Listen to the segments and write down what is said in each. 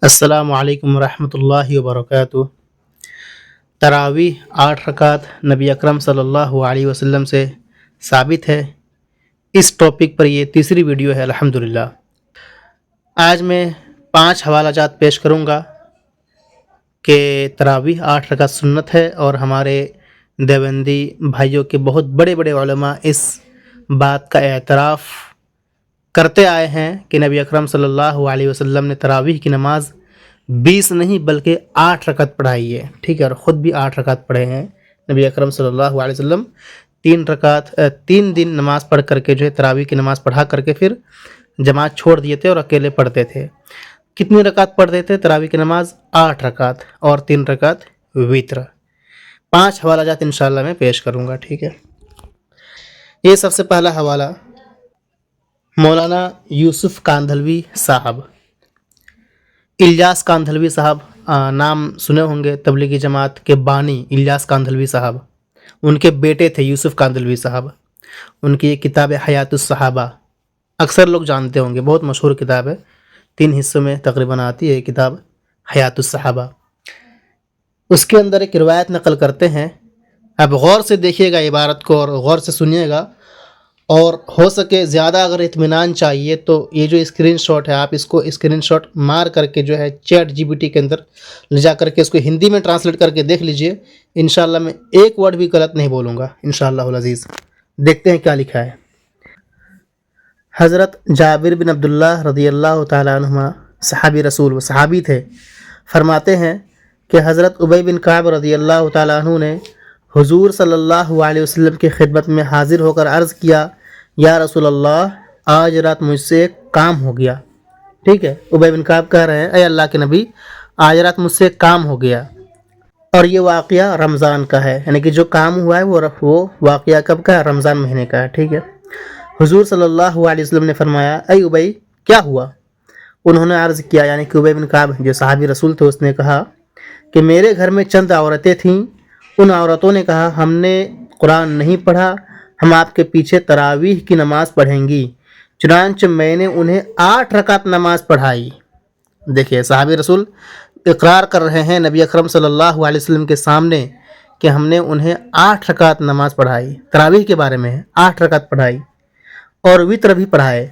السلام علیکم ورحمۃ اللہ وبرکاتہ۔ تراویح 8 رکعت نبی اکرم صلی اللہ علیہ وسلم سے ثابت ہے۔ اس ٹاپک پر یہ تیسری ویڈیو ہے الحمدللہ۔ آج میں 5 حوالہ جات پیش کروں گا کہ تراویح 8 رکعت سنت ہے، اور ہمارے دیوبندی بھائیوں کے بہت بڑے بڑے علماء اس بات کا اعتراف کرتے آئے ہیں کہ نبی اکرم صلی اللہ علیہ وسلم نے تراویح کی نماز 20 نہیں بلکہ 8 رکعت پڑھائی ہے، ٹھیک ہے، اور خود بھی 8 رکعت پڑھے ہیں نبی اکرم صلی اللہ علیہ وسلم۔ 3 دن نماز پڑھ کر کے جو ہے تراویح کی نماز پڑھا کر کے پھر جماعت چھوڑ دیے تھے اور اکیلے پڑھتے تھے۔ کتنی رکعت پڑھتے تھے تراویح کی نماز؟ 8 رکعت، اور 3 رکعت وتر۔ 5 حوالہ جات انشاءاللہ میں پیش کروں گا، ٹھیک ہے۔ یہ سب سے پہلا حوالہ مولانا یوسف کاندھلوی صاحب، الیاس کاندھلوی صاحب، نام سنے ہوں گے، تبلیغی جماعت کے بانی الیاس کاندھلوی صاحب، ان کے بیٹے تھے یوسف کاندھلوی صاحب۔ ان کی یہ کتاب ہے حیات الصحابہ، اکثر لوگ جانتے ہوں گے، بہت مشہور کتاب ہے، 3 حصوں میں تقریباً آتی ہے یہ کتاب حیات الصحابہ۔ اس کے اندر ایک روایت نقل کرتے ہیں، اب غور سے دیکھیے گا عبارت کو اور غور سے سنیے گا، اور ہو سکے زیادہ اگر اطمینان چاہیے تو یہ جو اسکرین شاٹ ہے آپ اس کو اسکرین شاٹ مار کر کے جو ہے چیٹ جی پی ٹی کے اندر لے جا کر کے اس کو ہندی میں ٹرانسلیٹ کر کے دیکھ لیجئے، انشاءاللہ میں ایک ورڈ بھی غلط نہیں بولوں گا انشاءاللہ العزیز۔ دیکھتے ہیں کیا لکھا ہے۔ حضرت جابر بن عبداللہ رضی اللہ تعالیٰ عنہما صحابی رسول و صحابی تھے، فرماتے ہیں کہ حضرت ابی بن کعب رضی اللہ تعالیٰ عنہ نے حضور صلی اللہ علیہ وسلم کی خدمت میں حاضر ہو کر عرض کیا، یا رسول اللہ، آج رات مجھ سے ایک کام ہو گیا۔ ٹھیک ہے، ابی بن کعب کہہ رہے ہیں، اے اللہ کے نبی، آج رات مجھ سے ایک کام ہو گیا، اور یہ واقعہ رمضان کا ہے، یعنی کہ جو کام ہوا ہے وہ واقعہ کب کا ہے؟ رمضان مہینے کا ہے، ٹھیک ہے۔ حضور صلی اللہ علیہ وسلم نے فرمایا، اے ابی، کیا ہوا؟ انہوں نے عرض کیا، یعنی کہ ابی بن کعب جو صحابی رسول تھے، اس نے کہا کہ میرے گھر میں چند عورتیں تھیں، ان عورتوں نے کہا ہم نے قرآن نہیں پڑھا، ہم آپ کے پیچھے تراویح کی نماز پڑھیں گی، چنانچہ میں نے انہیں 8 رکعت نماز پڑھائی۔ دیکھیے صحابی رسول اقرار کر رہے ہیں نبی اکرم صلی اللہ علیہ وسلم کے سامنے کہ ہم نے انہیں 8 رکعت نماز پڑھائی، تراویح کے بارے میں 8 رکعت پڑھائی، اور وتر بھی پڑھائے۔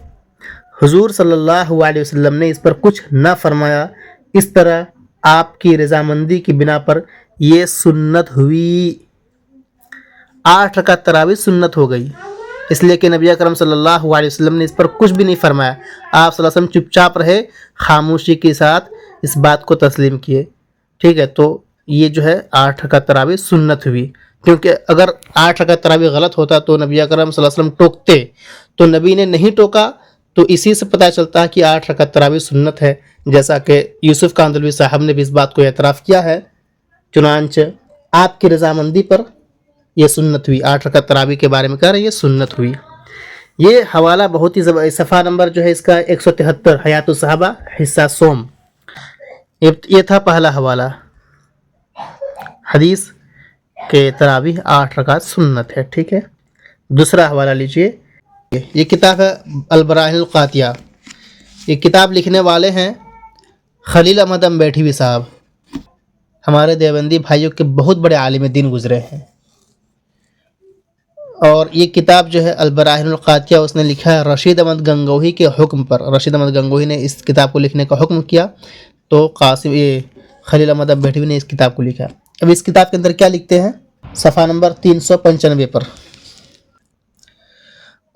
حضور صلی اللہ علیہ وسلم نے اس پر کچھ نہ فرمایا، اس طرح آپ کی رضامندی کی بنا پر یہ سنت ہوئی۔ 8 رکعت تراویح سنت ہو گئی، اس لیے کہ نبی اکرم صلی اللہ علیہ وسلم نے اس پر کچھ بھی نہیں فرمایا، آپ صلی اللہ علیہ وسلم چپ چاپ رہے، خاموشی کے ساتھ اس بات کو تسلیم کیے، ٹھیک ہے۔ تو یہ جو ہے 8 رکعت تراویح سنت ہوئی، کیونکہ اگر 8 رکعت تراویح غلط ہوتا تو نبی اکرم صلی اللہ علیہ وسلم ٹوکتے، تو نبی نے نہیں ٹوکا، تو اسی سے پتہ چلتا ہے کہ 8 رکعت تراویح سنت ہے، جیسا کہ یوسف کاندھلوی صاحب نے بھی اس بات کو اعتراف کیا ہے۔ چنانچہ آپ کی رضامندی پر یہ سنت ہوئی، 8 رکعت تراویح کے بارے میں کہہ رہے ہیں یہ سنت ہوئی۔ یہ حوالہ بہت ہی صفحہ نمبر جو ہے اس کا 173، حیات الصحابہ حصہ سوم۔ یہ تھا پہلا حوالہ، حدیث کہ تراویح 8 رکعت سنت ہے، ٹھیک ہے۔ دوسرا حوالہ لیجئے، یہ کتاب ہے البراہین القاطعہ، یہ کتاب لکھنے والے ہیں خلیل احمد امبیٹھوی صاحب، ہمارے دیوبندی بھائیوں کے بہت بڑے عالم دین گزرے ہیں، اور یہ کتاب جو ہے البراہین القاطعہ اس نے لکھا ہے رشید احمد گنگوہی کے حکم پر۔ رشید احمد گنگوہی نے اس کتاب کو لکھنے کا حکم کیا، تو خلیل احمد امبیٹھوی نے اس کتاب کو لکھا۔ اب اس کتاب کے اندر کیا لکھتے ہیں؟ صفحہ نمبر 395 پر،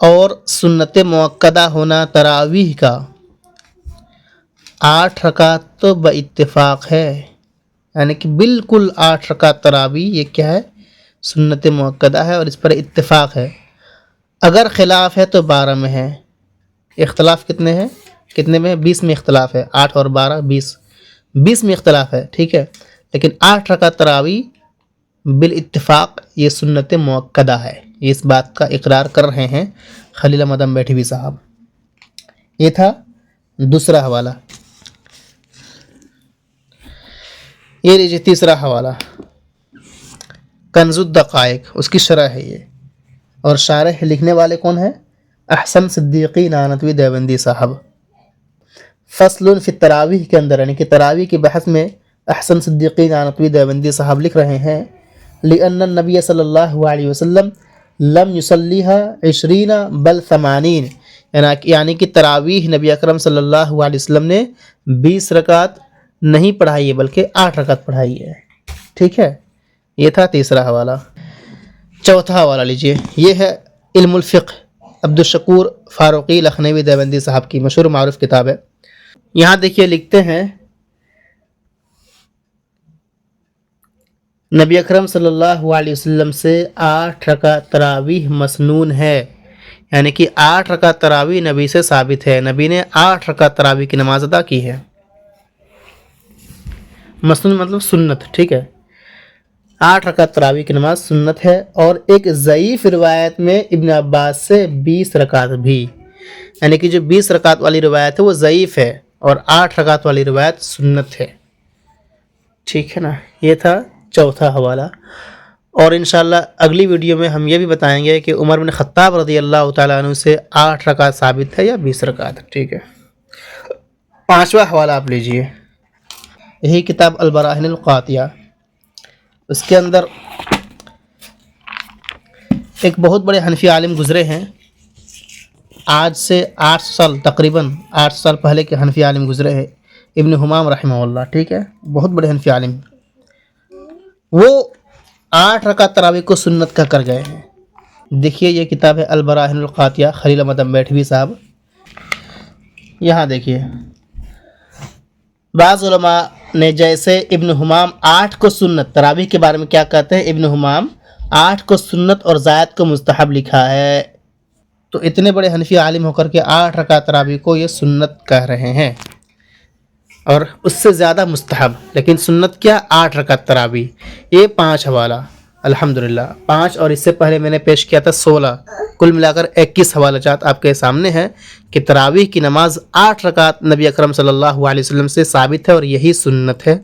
اور سنت موقدہ ہونا تراویح کا 8 رکعت تو باتفاق ہے، یعنی کہ بالکل 8 رکعت تراویح یہ کیا ہے؟ سنت موقدہ ہے، اور اس پر اتفاق ہے۔ اگر خلاف ہے تو 12 میں ہے، اختلاف کتنے ہیں؟ کتنے میں؟ 20 میں اختلاف ہے، 8 اور 12 20 میں اختلاف ہے، ٹھیک ہے۔ لیکن 8 رکعت تراویح بالاتفاق یہ سنت موقدہ ہے، یہ اس بات کا اقرار کر رہے ہیں خلیل احمد امبیٹھوی صاحب۔ یہ تھا دوسرا حوالہ۔ یہ لیجیے تیسرا حوالہ، کنز الدقائق، اس کی شرح ہے یہ، اور شارح لکھنے والے کون ہیں؟ احسن صدیقی نانوتوی دیوبندی صاحب۔ فصل فی التراویح کے اندر یعنی کہ تراویح کی بحث میں احسن صدیقی نانوتوی دیوبندی صاحب لکھ رہے ہیں لأن النبی صلی اللہ علیہ وسلم لم یصلیها 20 بل 80، یعنی کہ تراویح نبی اکرم صلی اللہ علیہ وسلم نے 20 رکعت نہیں پڑھائی ہے بلکہ 8 رکعت پڑھائی ہے. ٹھیک ہے، یہ تھا تیسرا حوالہ. چوتھا حوالہ لیجئے، یہ ہے علم الفقہ، عبدالشکور فاروقی لکھنوی دیوبندی صاحب کی مشہور معروف کتاب ہے. یہاں دیکھیے لکھتے ہیں نبی اکرم صلی اللہ علیہ وسلم سے 8 رکعت تراویح مسنون ہے، یعنی کہ 8 رکعت تراویح نبی سے ثابت ہے. نبی نے 8 رکعت تراویح کی نماز ادا کی ہے. مسنون مطلب سنت. ٹھیک ہے، 8 رکعت تراویح کی نماز سنت ہے. اور ایک ضعیف روایت میں ابن عباس سے 20 رکعت بھی، یعنی کہ جو 20 رکعت والی روایت ہے وہ ضعیف ہے اور 8 رکعت والی روایت سنت ہے. ٹھیک ہے نا، یہ تھا چوتھا حوالہ. اور انشاءاللہ اگلی ویڈیو میں ہم یہ بھی بتائیں گے کہ عمر بن خطاب رضی اللہ تعالیٰ عنہ سے 8 رکعت ثابت ہے یا 20 رکعت. ٹھیک ہے، پانچواں حوالہ آپ لیجئے، یہی کتاب البراہین القاطعہ. اس کے اندر ایک بہت بڑے حنفی عالم گزرے ہیں، آج سے 8 سال تقریباً 8 سال پہلے کے حنفی عالم گزرے ہیں، ابن حمام رحمہ اللہ. ٹھیک ہے، بہت بڑے حنفی عالم. وہ 8 رکعت تراویح کو سنت کا کر گئے ہیں. دیکھیے یہ کتاب ہے البراہین القاطعہ، خلیل احمد امبیٹھوی صاحب. یہاں دیکھیے بعض علماء نے جیسے ابن حمام 8 کو سنت، تراویح کے بارے میں کیا کہتے ہیں، ابن حمام 8 کو سنت اور زائد کو مستحب لکھا ہے. تو اتنے بڑے حنفی عالم ہو کر کے 8 رکعت تراویح کو یہ سنت کہہ رہے ہیں اور اس سے زیادہ مستحب. لیکن سنت کیا، 8 رکعت تراویح. یہ 5 حوالہ الحمدللہ، 5 اور اس سے پہلے میں نے پیش کیا تھا 16، کل ملا کر 21 حوالہ جات آپ کے سامنے ہیں کہ تراویح کی نماز 8 رکعت نبی اکرم صلی اللہ علیہ وسلم سے ثابت ہے اور یہی سنت ہے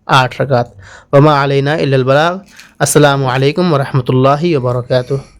8 رکعت. وما علینا الا البلاغ. السلام علیکم ورحمۃ اللہ وبرکاتہ.